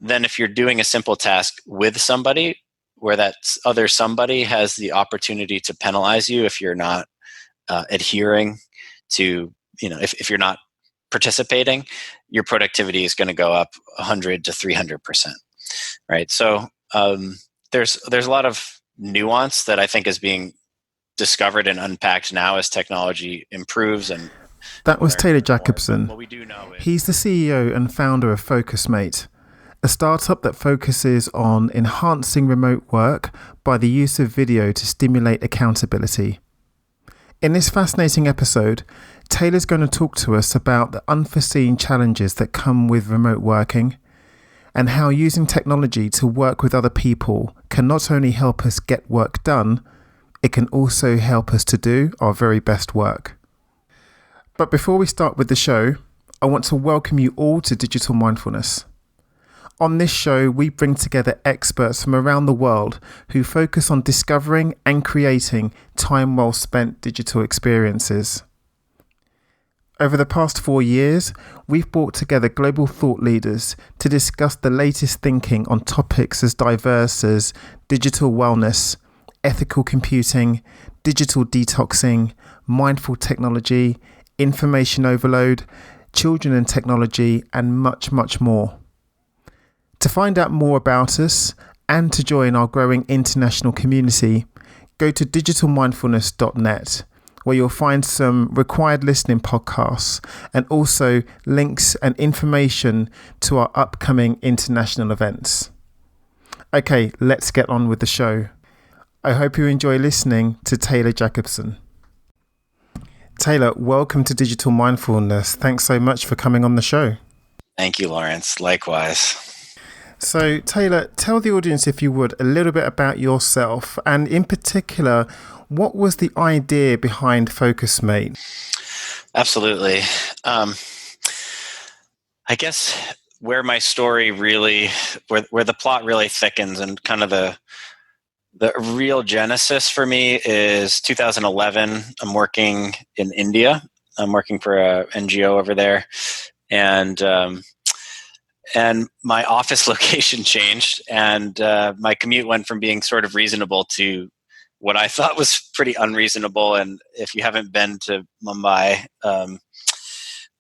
then if you're doing a simple task with somebody, where that other somebody has the opportunity to penalize you if you're not adhering to, if you're not participating, your productivity is going to go up 100 to 300%. Right. So there's a lot of nuance that I think is being discovered and unpacked now as technology improves. And that was Taylor Jacobson. What we do know is he's the CEO and founder of Focusmate, a startup that focuses on enhancing remote work by the use of video to stimulate accountability. In this fascinating episode, Taylor's going to talk to us about the unforeseen challenges that come with remote working and how using technology to work with other people can not only help us get work done, it can also help us to do our very best work. But before we start with the show, I want to welcome you all to Digital Mindfulness. On this show, we bring together experts from around the world who focus on discovering and creating time well spent digital experiences. Over the past 4 years, we've brought together global thought leaders to discuss the latest thinking on topics as diverse as digital wellness, ethical computing, digital detoxing, mindful technology, information overload, children and technology, and much, much more. To find out more about us and to join our growing international community, go to digitalmindfulness.net, where you'll find some required listening podcasts and also links and information to our upcoming international events. Okay, let's get on with the show. I hope you enjoy listening to Taylor Jacobson. Taylor, welcome to Digital Mindfulness. Thanks so much for coming on the show. Thank you, Lawrence. Likewise. So, Taylor, tell the audience, if you would, a little bit about yourself, and in particular, what was the idea behind Focusmate? Absolutely. I guess where my story really, where the plot really thickens and kind of the real genesis for me is 2011. I'm working in India. I'm working for a NGO over there, and my office location changed, and my commute went from being sort of reasonable to what I thought was pretty unreasonable. And if you haven't been to Mumbai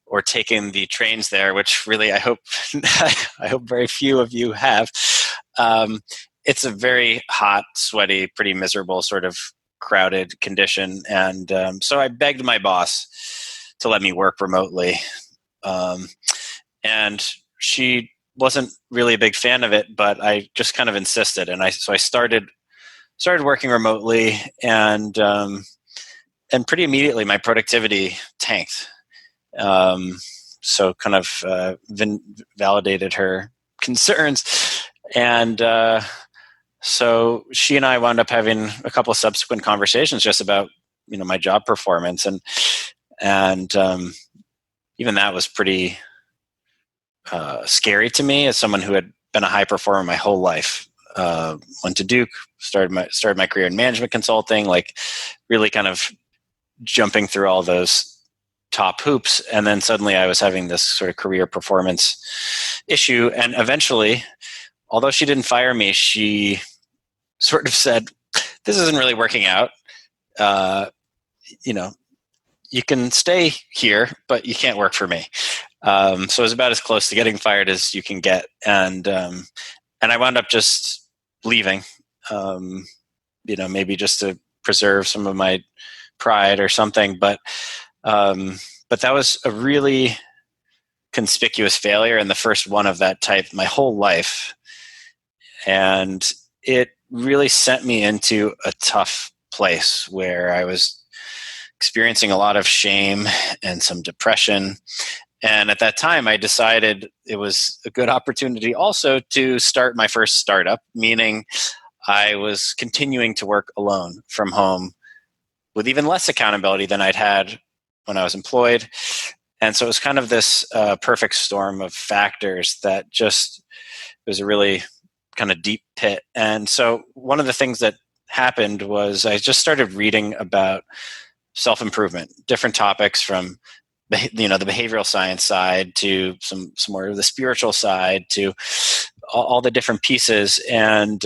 or taken the trains there, which really I hope very few of you have, it's a very hot, sweaty, pretty miserable sort of crowded condition. And so I begged my boss to let me work remotely. And she wasn't really a big fan of it, but I just kind of insisted. And so I started working remotely, and pretty immediately my productivity tanked. So kind of validated her concerns. And so she and I wound up having a couple of subsequent conversations just about, my job performance. And even that was pretty scary to me as someone who had been a high performer my whole life. Went to Duke, started my career in management consulting, like really kind of jumping through all those top hoops. And then suddenly I was having this sort of career performance issue. And eventually, although she didn't fire me, she sort of said, "This isn't really working out. You can stay here, but you can't work for me." So it was about as close to getting fired as you can get. And I wound up just leaving, maybe just to preserve some of my pride or something. But that was a really conspicuous failure, and the first one of that type my whole life. And it really sent me into a tough place where I was experiencing a lot of shame and some depression. And at that time, I decided it was a good opportunity also to start my first startup, meaning I was continuing to work alone from home with even less accountability than I'd had when I was employed. And so it was kind of this perfect storm of factors that just was a really kind of deep pit. And so one of the things that happened was I just started reading about self-improvement, different topics from the behavioral science side to some more of the spiritual side to all the different pieces, and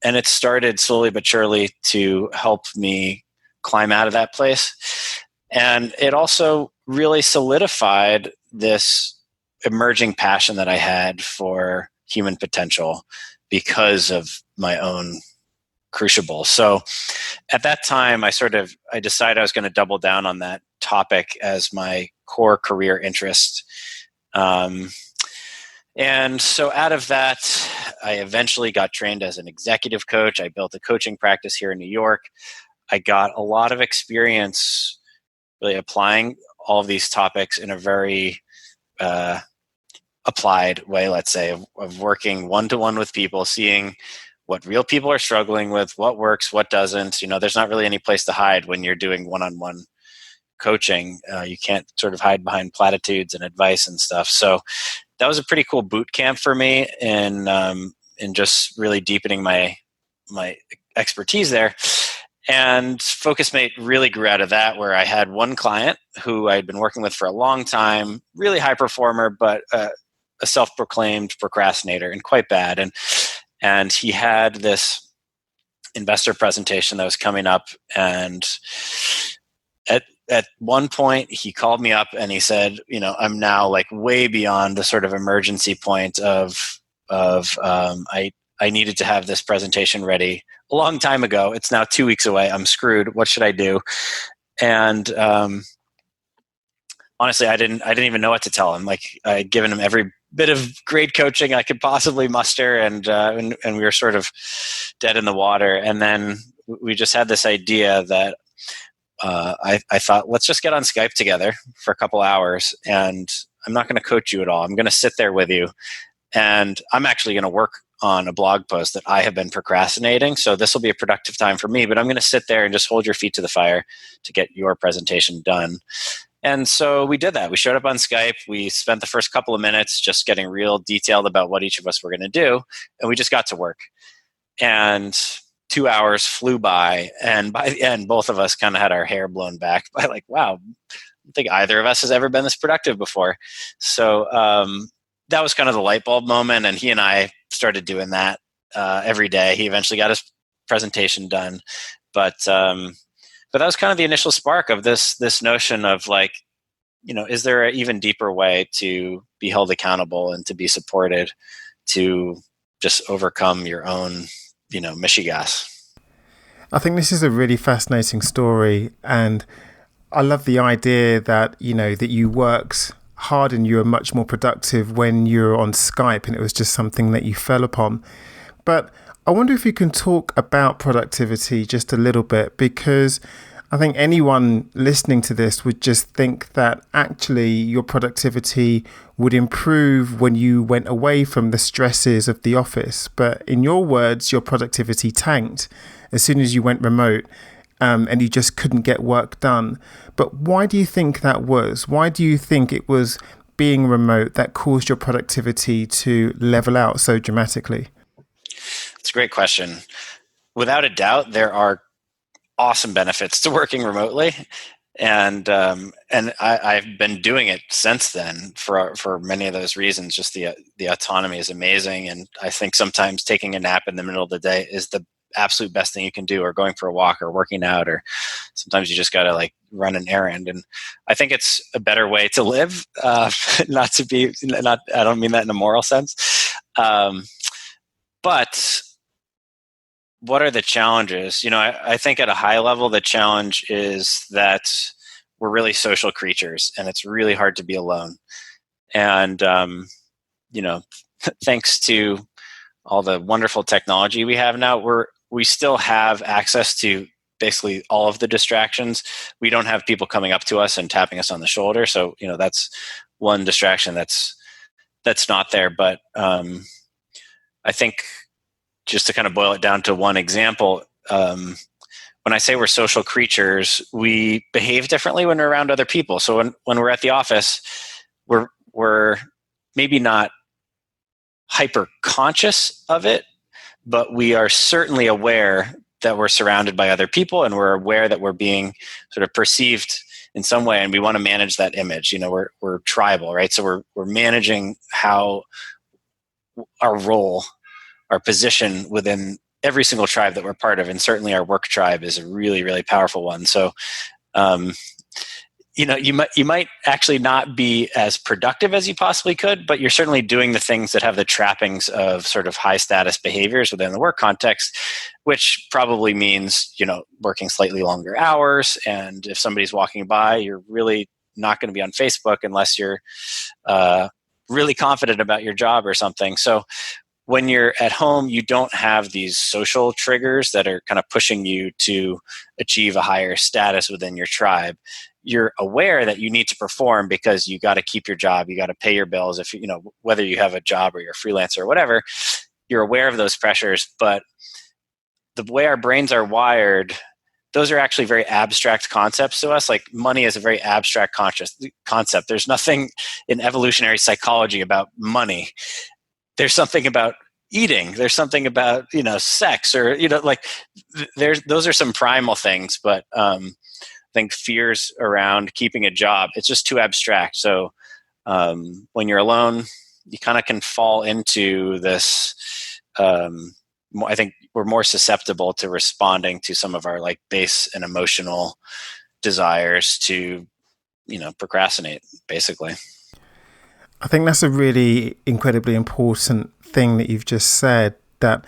it started slowly but surely to help me climb out of that place. And it also really solidified this emerging passion that I had for human potential because of my own crucible. So at that time, I decided I was going to double down on that topic as my core career interest. And so out of that, I eventually got trained as an executive coach. I built a coaching practice here in New York. I got a lot of experience really applying all of these topics in a very applied way, let's say, of working one-to-one with people, seeing what real people are struggling with, what works, what doesn't. There's not really any place to hide when you're doing one-on-one coaching. You can't sort of hide behind platitudes and advice and stuff. So that was a pretty cool boot camp for me in just really deepening my expertise there. And Focusmate really grew out of that, where I had one client who I'd been working with for a long time, really high performer, but a self-proclaimed procrastinator and quite bad. And he had this investor presentation that was coming up, and at one point he called me up and he said, I'm now like way beyond the sort of emergency point of I needed to have this presentation ready a long time ago. It's now 2 weeks away. I'm screwed. What should I do? And honestly, I didn't even know what to tell him. Like, I'd given him every bit of great coaching I could possibly muster, and we were sort of dead in the water. And then we just had this idea that I thought, let's just get on Skype together for a couple hours, and I'm not going to coach you at all. I'm going to sit there with you, and I'm actually going to work on a blog post that I have been procrastinating. So this will be a productive time for me, but I'm going to sit there and just hold your feet to the fire to get your presentation done. And so we did that. We showed up on Skype. We spent the first couple of minutes just getting real detailed about what each of us were going to do. And we just got to work. And 2 hours flew by. And by the end, both of us kind of had our hair blown back by like, wow, I don't think either of us has ever been this productive before. So that was kind of the light bulb moment. And he and I started doing that every day. He eventually got his presentation done. But that was kind of the initial spark of this notion of like, is there an even deeper way to be held accountable and to be supported to just overcome your own, mishigas? I think this is a really fascinating story. And I love the idea that, that you worked hard and you were much more productive when you were on Skype and it was just something that you fell upon. But I wonder if you can talk about productivity just a little bit, because I think anyone listening to this would just think that actually your productivity would improve when you went away from the stresses of the office. But in your words, your productivity tanked as soon as you went remote, and you just couldn't get work done. But why do you think that was? Why do you think it was being remote that caused your productivity to level out so dramatically? It's a great question. Without a doubt, there are awesome benefits to working remotely, and I've been doing it since then for many of those reasons. Just the autonomy is amazing, and I think sometimes taking a nap in the middle of the day is the absolute best thing you can do, or going for a walk or working out, or sometimes you just got to like run an errand. And I think it's a better way to live, I don't mean that in a moral sense. But what are the challenges? I think at a high level, the challenge is that we're really social creatures and it's really hard to be alone. And, thanks to all the wonderful technology we have now, we still have access to basically all of the distractions. We don't have people coming up to us and tapping us on the shoulder. So, that's one distraction that's not there. But I think just to kind of boil it down to one example, when I say we're social creatures, we behave differently when we're around other people. So when we're at the office, we're maybe not hyper conscious of it, but we are certainly aware that we're surrounded by other people, and we're aware that we're being sort of perceived in some way, and we want to manage that image. We're tribal, right? So we're managing how our role, our position within every single tribe that we're part of, and certainly our work tribe is a really, really powerful one. So, you might actually not be as productive as you possibly could, but you're certainly doing the things that have the trappings of sort of high status behaviors within the work context, which probably means, working slightly longer hours. And if somebody's walking by, you're really not going to be on Facebook unless you're really confident about your job or something. So when you're at home, you don't have these social triggers that are kind of pushing you to achieve a higher status within your tribe. You're aware that you need to perform because you got to keep your job, you got to pay your bills. If whether you have a job or you're a freelancer or whatever, you're aware of those pressures. But the way our brains are wired, those are actually very abstract concepts to us. Like money is a very abstract concept. There's nothing in evolutionary psychology about money. There's something about eating. There's something about, sex or, those are some primal things, but I think fears around keeping a job, it's just too abstract. So when you're alone, you kind of can fall into this, I think we're more susceptible to responding to some of our like base and emotional desires to, procrastinate, basically. I think that's a really incredibly important thing that you've just said, that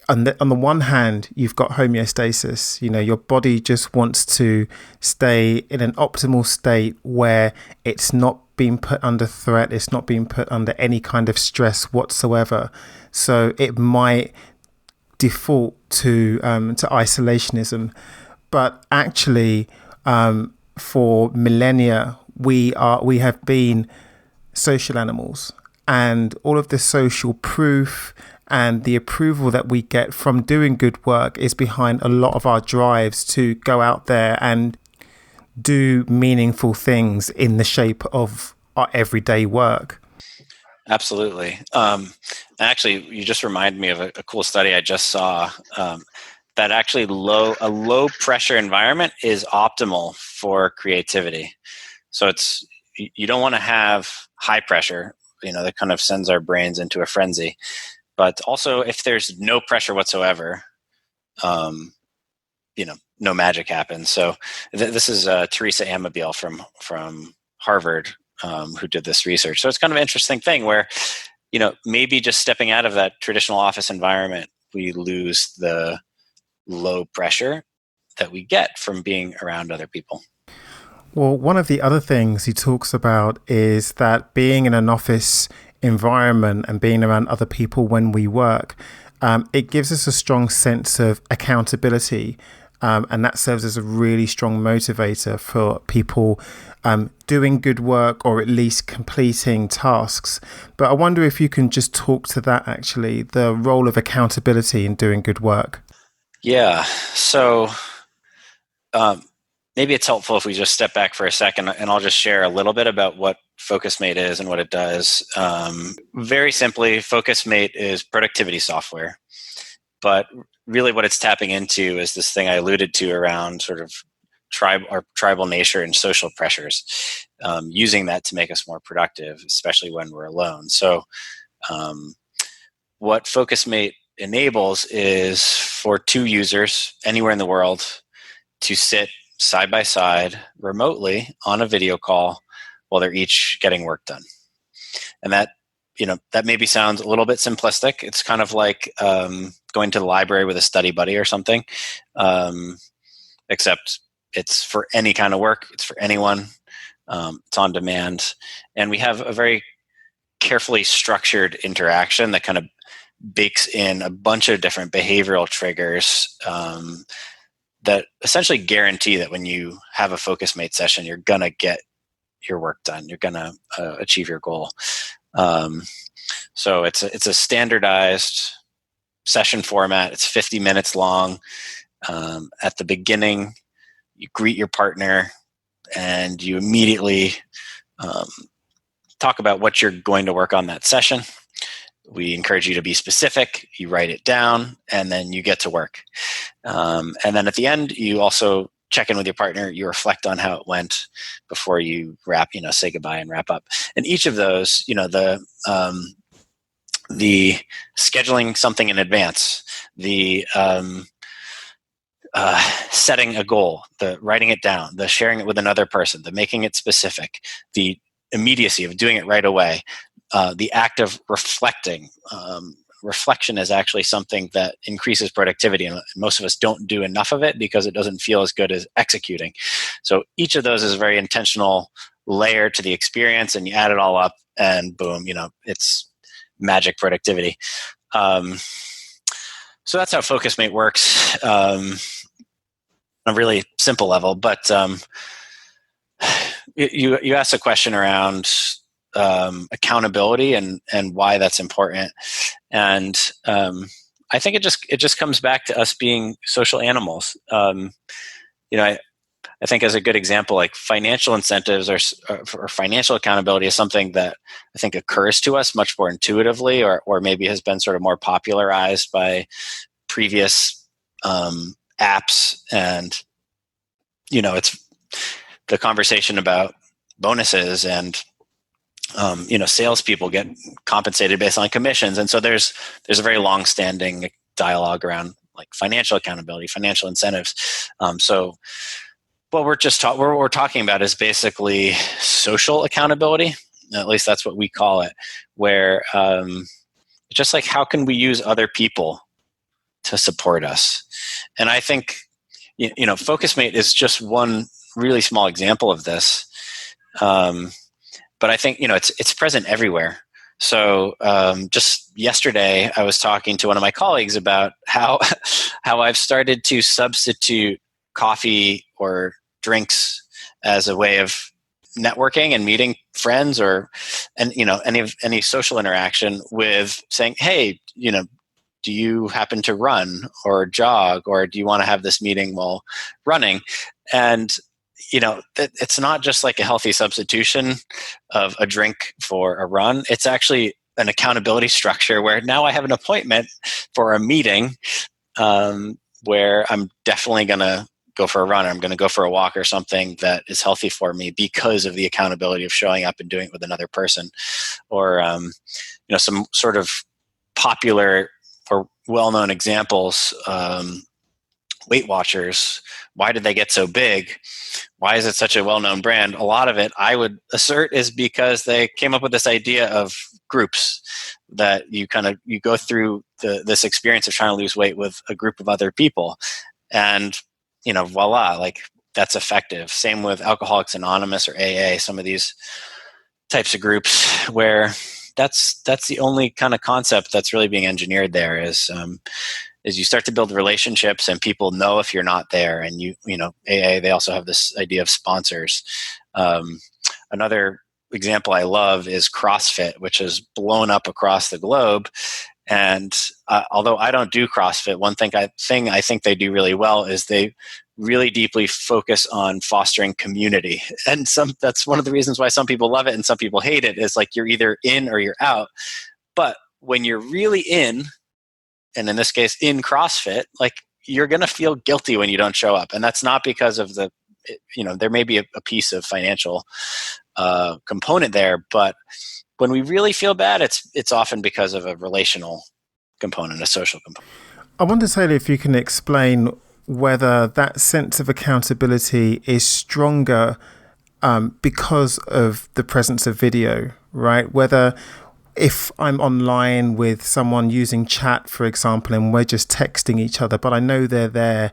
on the one hand, you've got homeostasis. Your body just wants to stay in an optimal state where it's not being put under threat, it's not being put under any kind of stress whatsoever. So it might default to isolationism. But actually, for millennia, we have been social animals, and all of the social proof and the approval that we get from doing good work is behind a lot of our drives to go out there and do meaningful things in the shape of our everyday work. Absolutely. Actually, you just reminded me of a cool study I just saw, that actually a low pressure environment is optimal for creativity. So you don't want to have high pressure, that kind of sends our brains into a frenzy. But also, if there's no pressure whatsoever, no magic happens. So this is Teresa Amabile from Harvard, who did this research. So it's kind of an interesting thing where, maybe just stepping out of that traditional office environment, we lose the low pressure that we get from being around other people. Well, one of the other things he talks about is that being in an office environment and being around other people when we work, it gives us a strong sense of accountability. And that serves as a really strong motivator for people doing good work, or at least completing tasks. But I wonder if you can just talk to that, actually, the role of accountability in doing good work. Yeah. So maybe it's helpful if we just step back for a second, and I'll just share a little bit about what Focusmate is and what it does. Very simply, Focusmate is productivity software. But really what it's tapping into is this thing I alluded to around sort of tribal nature and social pressures, using that to make us more productive, especially when we're alone. So what Focusmate enables is for two users anywhere in the world to sit side by side remotely on a video call while they're each getting work done. And that maybe sounds a little bit simplistic. It's kind of like going to the library with a study buddy or something, except it's for any kind of work. It's for anyone. It's on demand. And we have a very carefully structured interaction that kind of bakes in a bunch of different behavioral triggers that essentially guarantee that when you have a Focusmate session, you're going to get your work done. You're going to achieve your goal. So it's a standardized session format. It's 50 minutes long. At the beginning, you greet your partner and you immediately talk about what you're going to work on that session. We encourage you to be specific. You write it down, and then you get to work. And then at the end, you also check in with your partner. You reflect on how it went before you say goodbye and wrap up. And each of those, the the scheduling something in advance, the setting a goal, the writing it down, the sharing it with another person, the making it specific, the immediacy of doing it right away, the act of reflecting. Reflection is actually something that increases productivity, and most of us don't do enough of it because it doesn't feel as good as executing. So each of those is a very intentional layer to the experience, and you add it all up and boom, it's magic productivity. So that's how Focusmate works on a really simple level. But you asked a question around accountability and why that's important. And I think it just comes back to us being social animals. I think as a good example, like financial incentives or financial accountability is something that I think occurs to us much more intuitively, or maybe has been sort of more popularized by previous apps. And, it's the conversation about bonuses and, salespeople get compensated based on commissions. And so there's a very long-standing dialogue around like financial accountability, financial incentives. So what we're talking about is basically social accountability. At least that's what we call it, where just like how can we use other people to support us? And I think, Focusmate is just one really small example of this. But I think, it's present everywhere. So just yesterday, I was talking to one of my colleagues about how I've started to substitute coffee or drinks as a way of networking and meeting friends and any social interaction with saying, hey, do you happen to run or jog, or do you want to have this meeting while running? And it's not just like a healthy substitution of a drink for a run. It's actually an accountability structure where now I have an appointment for a meeting where I'm definitely going to go for a run, or I'm going to go for a walk or something that is healthy for me because of the accountability of showing up and doing it with another person. Or, some sort of popular or well-known examples, Weight Watchers. Why did they get so big? Why is it such a well-known brand? A lot of it, I would assert, is because they came up with this idea of groups, that you go through this experience of trying to lose weight with a group of other people. And, voila, like that's effective. Same with Alcoholics Anonymous or AA, some of these types of groups where that's the only kind of concept that's really being engineered there is you start to build relationships and people know if you're not there. And AA, they also have this idea of sponsors. Another example I love is CrossFit, which has blown up across the globe. And although I don't do CrossFit, one thing I think they do really well is they really deeply focus on fostering community. And that's one of the reasons why some people love it and some people hate it, is like you're either in or you're out. But when you're really in, and in this case in CrossFit, like you're going to feel guilty when you don't show up. And that's not because of there may be a piece of financial component there, but when we really feel bad, it's often because of a relational component, a social component. I wonder, Taylor, if you can explain whether that sense of accountability is stronger because of the presence of video, right? Whether if I'm online with someone using chat, for example, and we're just texting each other, but I know they're there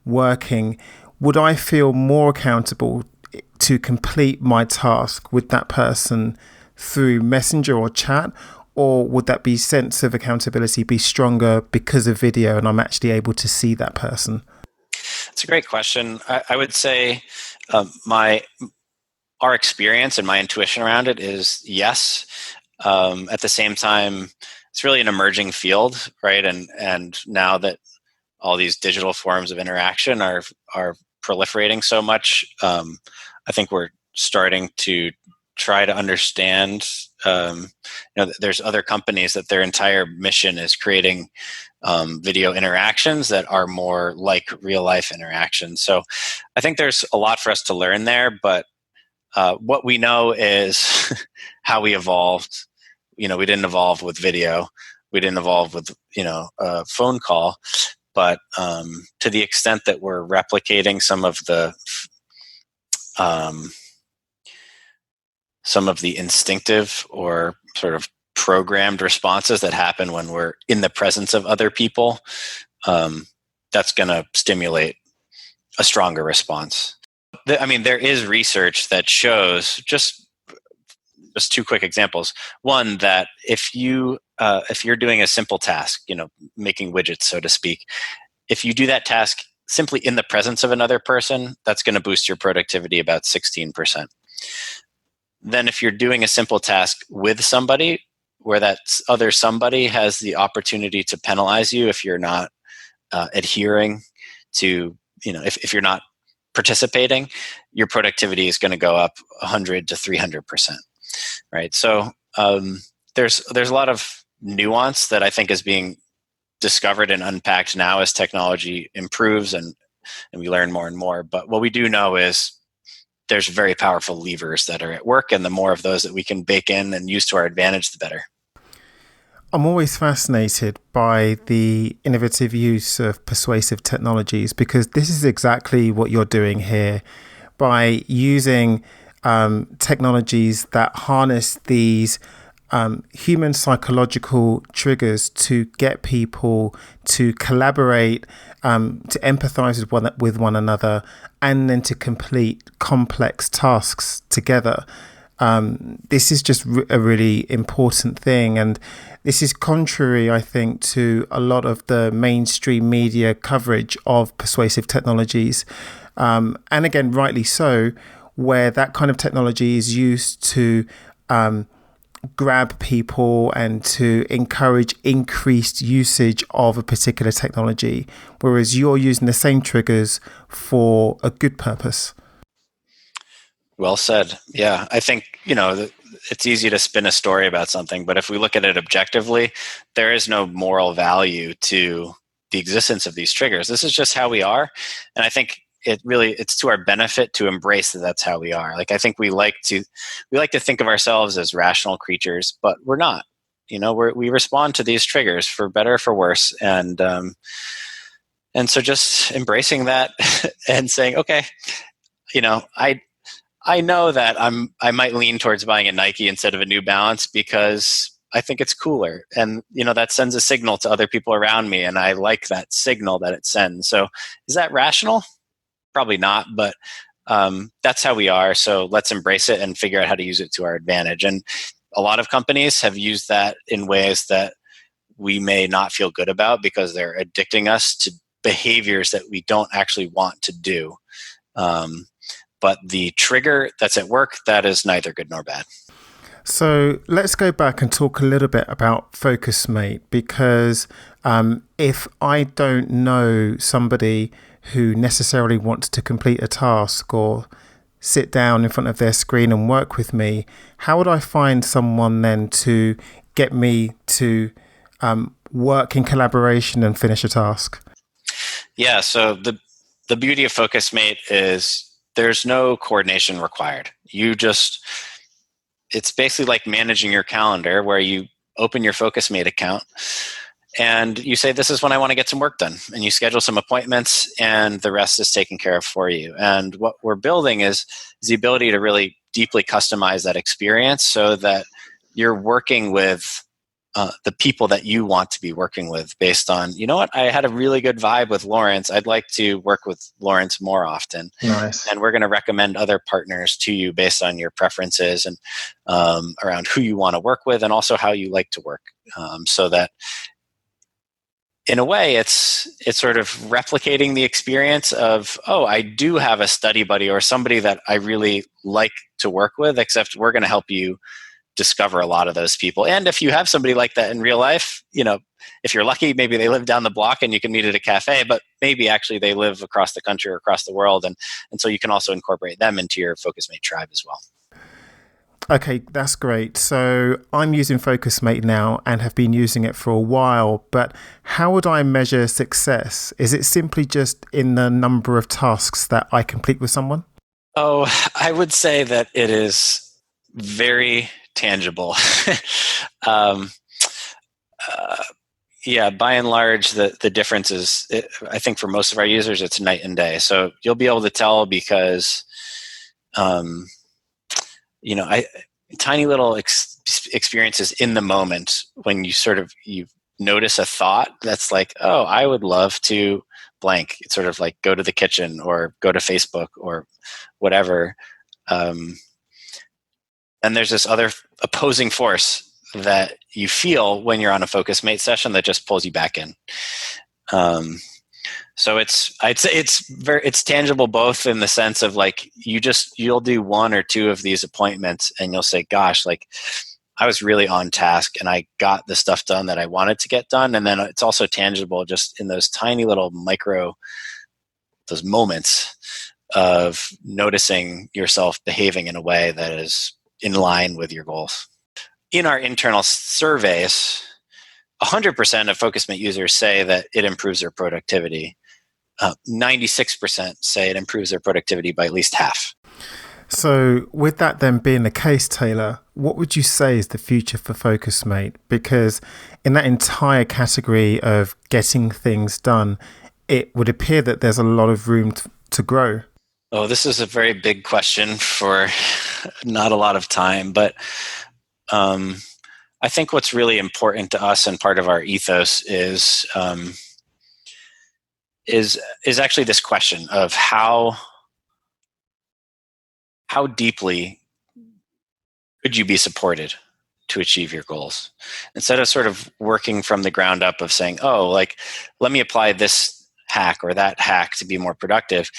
working, would I feel more accountable to complete my task with that person through Messenger or chat? Or would that be sense of accountability be stronger because of video and I'm actually able to see that person? It's a great question. I would say our experience and my intuition around it is yes. At the same time, it's really an emerging field, right? And now that all these digital forms of interaction are proliferating so much, I think we're starting to try to understand. There's other companies that their entire mission is creating video interactions that are more like real life interactions. So I think there's a lot for us to learn there, but what we know is how we evolved, We didn't evolve with video. We didn't evolve with, a phone call. But to the extent that we're replicating some of the instinctive or sort of programmed responses that happen when we're in the presence of other people, that's going to stimulate a stronger response. There is research that shows, just two quick examples. One, that if you're doing a simple task, making widgets, so to speak, if you do that task simply in the presence of another person, that's going to boost your productivity about 16%. Then if you're doing a simple task with somebody, where that other somebody has the opportunity to penalize you if you're not adhering to, if you're not participating, your productivity is going to go up 100 to 300%. Right. So there's a lot of nuance that I think is being discovered and unpacked now as technology improves and we learn more and more. But what we do know is there's very powerful levers that are at work, and the more of those that we can bake in and use to our advantage, the better. I'm always fascinated by the innovative use of persuasive technologies, because this is exactly what you're doing here by using technologies that harness these human psychological triggers to get people to collaborate, to empathize with one another, and then to complete complex tasks together. This is just a really important thing, and this is contrary, I think, to a lot of the mainstream media coverage of persuasive technologies, and again, rightly so, where that kind of technology is used to grab people and to encourage increased usage of a particular technology, whereas you're using the same triggers for a good purpose. Well said. Yeah, I think, it's easy to spin a story about something, but if we look at it objectively, there is no moral value to the existence of these triggers. This is just how we are. And I think it's to our benefit to embrace that that's how we are. Like, I think we like to think of ourselves as rational creatures, but we're not. We respond to these triggers for better or for worse. And so just embracing that and saying, okay, I know that I might lean towards buying a Nike instead of a New Balance because I think it's cooler. And, that sends a signal to other people around me, and I like that signal that it sends. So is that rational? Probably not, but that's how we are. So let's embrace it and figure out how to use it to our advantage. And a lot of companies have used that in ways that we may not feel good about because they're addicting us to behaviors that we don't actually want to do. But the trigger that's at work, that is neither good nor bad. So let's go back and talk a little bit about Focusmate, because if I don't know somebody who necessarily wants to complete a task or sit down in front of their screen and work with me, how would I find someone then to get me to work in collaboration and finish a task? Yeah, so the beauty of Focusmate is there's no coordination required. It's basically like managing your calendar, where you open your Focusmate account and you say, this is when I want to get some work done. And you schedule some appointments, and the rest is taken care of for you. And what we're building is the ability to really deeply customize that experience so that you're working with the people that you want to be working with based on, I had a really good vibe with Lawrence. I'd like to work with Lawrence more often. Nice. And we're going to recommend other partners to you based on your preferences and around who you want to work with and also how you like to work. So that in a way, it's sort of replicating the experience of, I do have a study buddy or somebody that I really like to work with, except we're going to help you discover a lot of those people. And if you have somebody like that in real life, if you're lucky, maybe they live down the block and you can meet at a cafe, but maybe actually they live across the country or across the world. And so you can also incorporate them into your Focusmate tribe as well. Okay, that's great. So I'm using Focusmate now and have been using it for a while, but how would I measure success? Is it simply just in the number of tasks that I complete with someone? Oh, I would say that it is very tangible. um, yeah, by and large, the difference is, I think for most of our users, it's night and day. So you'll be able to tell because, tiny little experiences in the moment when you notice a thought that's like, oh, I would love to blank. It's sort of like go to the kitchen or go to Facebook or whatever. And there's this other opposing force that you feel when you're on a Focusmate session that just pulls you back in. So I'd say it's tangible both in the sense of like you'll do one or two of these appointments and you'll say, gosh, like I was really on task and I got the stuff done that I wanted to get done. And then it's also tangible just in those tiny little those moments of noticing yourself behaving in a way that is in line with your goals. In our internal surveys, 100% of Focusmate users say that it improves their productivity. 96% say it improves their productivity by at least half. So with that then being the case, Taylor, what would you say is the future for Focusmate? Because in that entire category of getting things done, it would appear that there's a lot of room to grow. Oh, this is a very big question for not a lot of time, but I think what's really important to us and part of our ethos is actually this question of how deeply could you be supported to achieve your goals, instead of sort of working from the ground up of saying, oh, like let me apply this hack or that hack to be more productive.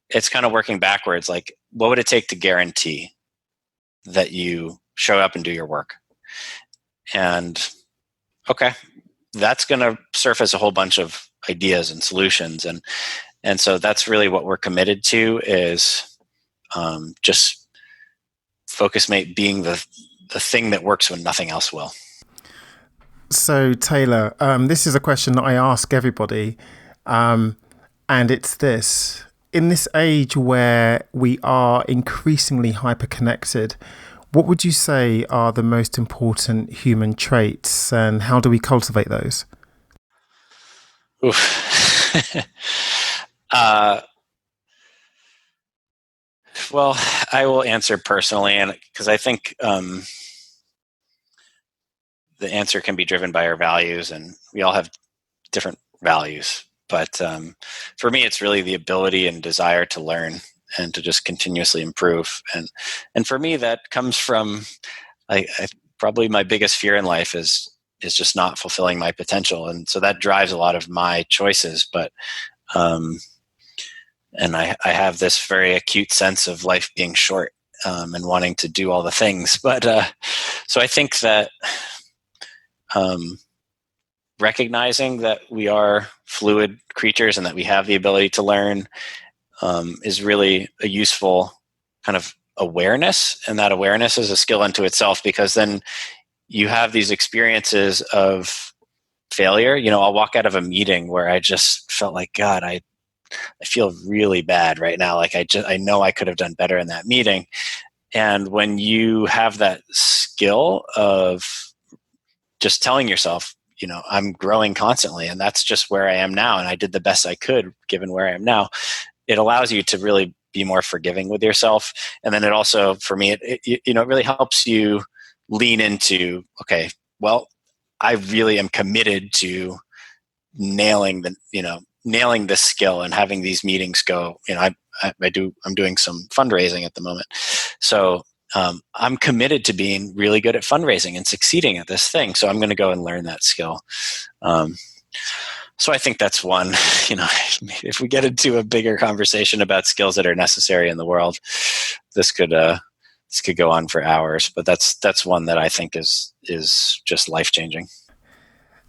It's kind of working backwards. Like, what would it take to guarantee that you show up and do your work? And okay, that's going to surface a whole bunch of ideas and solutions. And so that's really what we're committed to is just Focusmate being the thing that works when nothing else will. So Taylor, this is a question that I ask everybody. And it's this: in this age where we are increasingly hyper-connected, what would you say are the most important human traits, and how do we cultivate those? Well, I will answer personally, and because I think the answer can be driven by our values, and we all have different values. But for me, it's really the ability and desire to learn and to just continuously improve. And for me, that comes from I probably my biggest fear in life is just not fulfilling my potential, and so that drives a lot of my choices. But and I have this very acute sense of life being short and wanting to do all the things. But so I think that recognizing that we are fluid creatures and that we have the ability to learn is really a useful kind of awareness. And that awareness is a skill unto itself, because then you have these experiences of failure. I'll walk out of a meeting where I just felt like, God, I feel really bad right now. Like I know I could have done better in that meeting. And when you have that skill of just telling yourself, I'm growing constantly, and that's just where I am now, and I did the best I could given where I am now, it allows you to really be more forgiving with yourself. And then it also, for me, it really helps you lean into, okay, well, I really am committed to nailing this skill and having these meetings go. I'm doing some fundraising at the moment, so I'm committed to being really good at fundraising and succeeding at this thing. So I'm going to go and learn that skill. So I think that's one. If we get into a bigger conversation about skills that are necessary in the world, this could go on for hours. But that's one that I think is just life-changing.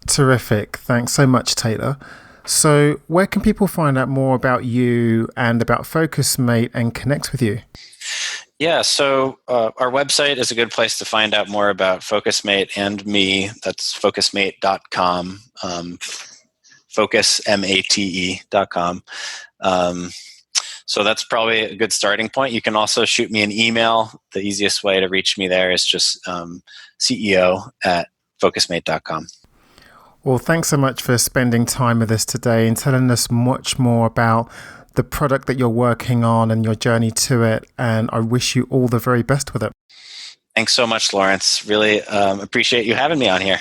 Terrific. Thanks so much, Taylor. So where can people find out more about you and about Focusmate and connect with you? Yeah, so our website is a good place to find out more about Focusmate and me. That's focusmate.com, focusmate.com. So that's probably a good starting point. You can also shoot me an email. The easiest way to reach me there is just CEO@focusmate.com. Well, thanks so much for spending time with us today and telling us much more about the product that you're working on and your journey to it. And I wish you all the very best with it. Thanks so much, Lawrence. Really appreciate you having me on here.